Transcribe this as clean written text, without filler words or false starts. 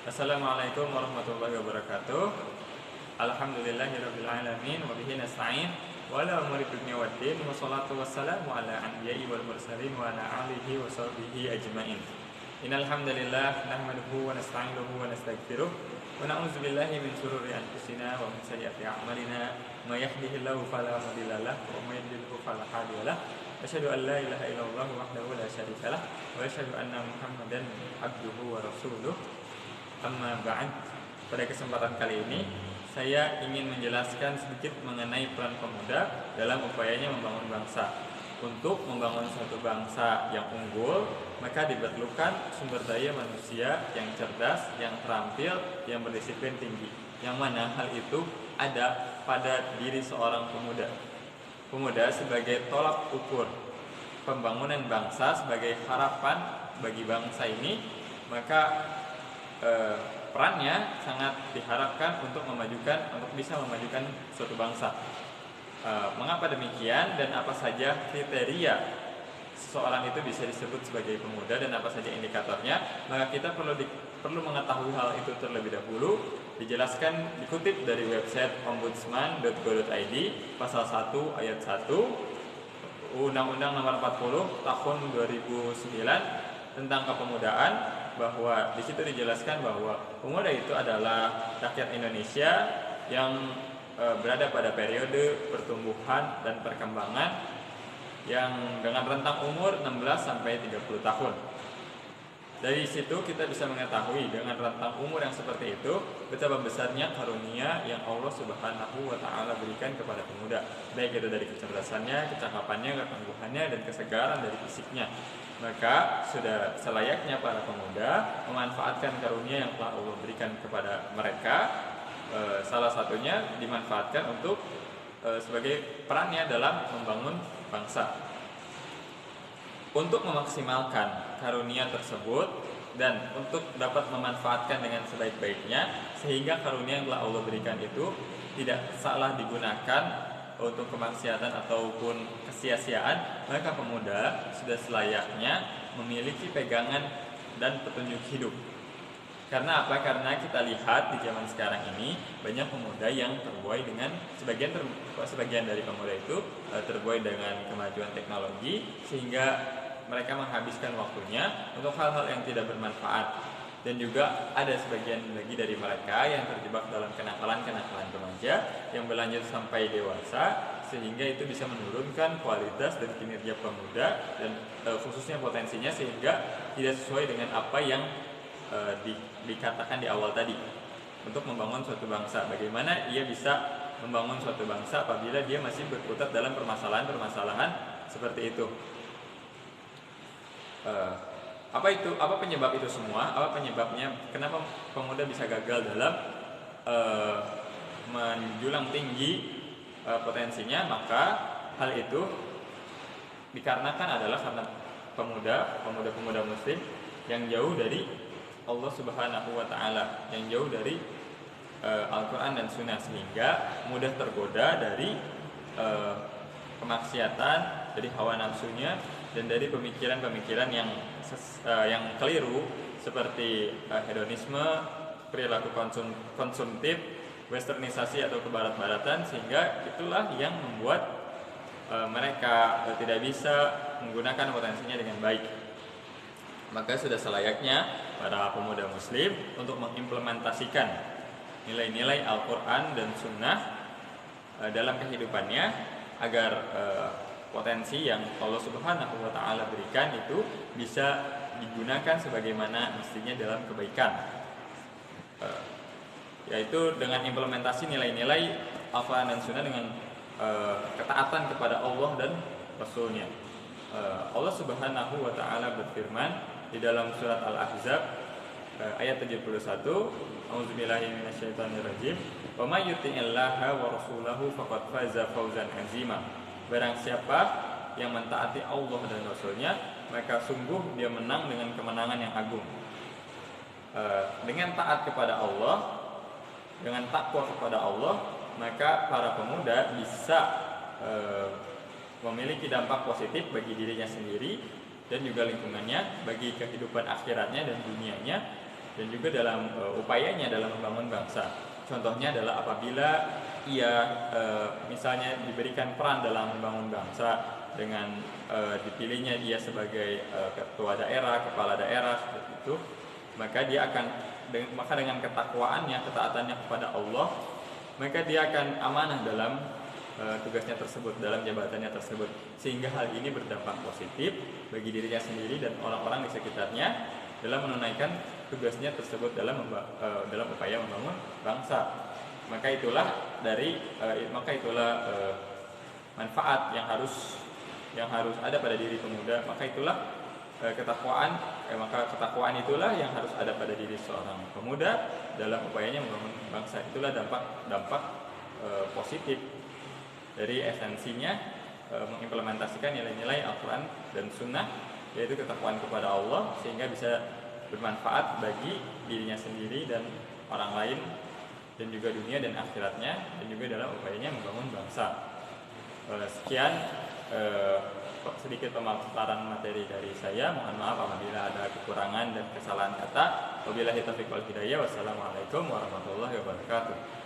Assalamualaikum warahmatullahi wabarakatuh. Alhamdulillahirabbil alamin wa bihi nasta'in wa ala umuri dunya waddin wa shalatu wassalamu ala anbiya'i wal mursalin wa ala alihi wa sahbihi ajmain. Innal hamdalillah nahmaduhu wa nasta'inuhu wa nastaghfiruh wa na'udzu billahi min shururi anfusina wa min sayyiati a'malina. May yahdihillahu fala mudilla lahu wa may yudlilhu fala hadiya lahu. Asyhadu an la ilaha illallah wahdahu la syarika lah wa asyhadu anna Muhammadan abduhu wa rasuluh. Amma ba'd. Pada kesempatan kali ini saya ingin menjelaskan sedikit mengenai peran pemuda dalam upayanya membangun bangsa. Untuk membangun suatu bangsa yang unggul, maka diperlukan sumber daya manusia yang cerdas, yang terampil, yang berdisiplin tinggi. Yang mana hal itu ada pada diri seorang pemuda. Pemuda sebagai tolak ukur pembangunan bangsa, sebagai harapan bagi bangsa ini, maka perannya sangat diharapkan untuk bisa memajukan suatu bangsa. Mengapa demikian dan apa saja kriteria seseorang itu bisa disebut sebagai pemuda dan apa saja indikatornya? Maka kita perlu mengetahui hal itu terlebih dahulu. Dijelaskan, dikutip dari website ombudsman.go.id pasal 1 ayat 1 Undang-Undang Nomor 40 Tahun 2009 tentang kepemudaan, bahwa di situ dijelaskan bahwa pemuda itu adalah rakyat Indonesia yang berada pada periode pertumbuhan dan perkembangan yang dengan rentang umur 16 sampai 30 tahun. Dari situ kita bisa mengetahui dengan rentang umur yang seperti itu betapa besarnya karunia yang Allah Subhanahu wa taala berikan kepada pemuda, baik itu dari kecerdasannya, kecakapannya, ketangguhannya dan kesegaran dari fisiknya. Maka sudah selayaknya para pemuda memanfaatkan karunia yang telah Allah berikan kepada mereka. Salah satunya dimanfaatkan untuk sebagai perannya dalam membangun bangsa. Untuk memaksimalkan karunia tersebut dan untuk dapat memanfaatkan dengan sebaik-baiknya, sehingga karunia yang telah Allah berikan itu tidak salah digunakan untuk kemaksiatan ataupun kesia-siaan, maka pemuda sudah selayaknya memiliki pegangan dan petunjuk hidup. Karena apa? Karena kita lihat di zaman sekarang ini banyak pemuda yang terbuai dengan sebagian dari pemuda itu terbuai dengan kemajuan teknologi, sehingga mereka menghabiskan waktunya untuk hal-hal yang tidak bermanfaat. Dan juga ada sebagian lagi dari mereka yang terjebak dalam kenakalan-kenakalan remaja yang berlanjut sampai dewasa, sehingga itu bisa menurunkan kualitas dan kinerja pemuda dan khususnya potensinya, sehingga tidak sesuai dengan apa yang dikatakan di awal tadi untuk membangun suatu bangsa. Bagaimana ia bisa membangun suatu bangsa apabila dia masih berkutat dalam permasalahan-permasalahan seperti itu? Apa penyebab itu semua? Apa penyebabnya? Kenapa pemuda bisa gagal dalam menjulang tinggi potensinya? Maka hal itu dikarenakan adalah karena pemuda muslim yang jauh dari Allah Subhanahu wa taala, yang jauh dari Al-Qur'an dan Sunnah, sehingga mudah tergoda dari kemaksiatan, dari hawa nafsunya dan dari pemikiran-pemikiran yang keliru seperti hedonisme, perilaku konsumtif, westernisasi atau kebarat-baratan, sehingga itulah yang membuat mereka tidak bisa menggunakan potensinya dengan baik. Maka sudah selayaknya para pemuda muslim untuk mengimplementasikan nilai-nilai Al-Quran dan Sunnah dalam kehidupannya, agar potensi yang Allah Subhanahu wa taala berikan itu bisa digunakan sebagaimana mestinya dalam kebaikan, yaitu dengan implementasi nilai-nilai Al-Quran dan Sunnah dengan ketaatan kepada Allah dan Rasulnya. Allah Subhanahu wa taala berfirman di dalam surat Al-Ahzab ayat 71, A'udzubillahi minasyaitonirrajim, wa may yuti'illaha wa rasulahu faqad faza fawzan 'azima. Barang siapa yang mentaati Allah dan Rasulnya, maka sungguh dia menang dengan kemenangan yang agung. Dengan taat kepada Allah, dengan takwa kepada Allah, maka para pemuda bisa memiliki dampak positif bagi dirinya sendiri dan juga lingkungannya, bagi kehidupan akhiratnya dan dunianya, dan juga dalam upayanya dalam membangun bangsa. Contohnya adalah apabila ia misalnya diberikan peran dalam membangun bangsa dengan dipilihnya dia sebagai ketua daerah, kepala daerah seperti itu, maka dia akan dengan ketakwaannya, ketaatannya kepada Allah, maka dia akan amanah dalam tugasnya tersebut, dalam jabatannya tersebut, sehingga hal ini berdampak positif bagi dirinya sendiri dan orang-orang di sekitarnya dalam menunaikan tugasnya tersebut dalam upaya membangun bangsa. Maka itulah manfaat yang harus ada pada diri pemuda. Maka itulah ketakwaan itulah yang harus ada pada diri seorang pemuda dalam upayanya membangun bangsa. Itulah dampak positif dari esensinya mengimplementasikan nilai-nilai Al-Quran dan Sunnah, yaitu ketakwaan kepada Allah, sehingga bisa bermanfaat bagi dirinya sendiri dan orang lain, dan juga dunia dan akhiratnya, dan juga dalam upayanya membangun bangsa. Sekian sedikit pemaparan materi dari saya. Mohon maaf apabila ada kekurangan dan kesalahan kata. Wabillahi taufiq wal hidayah. Wassalamualaikum warahmatullahi wabarakatuh.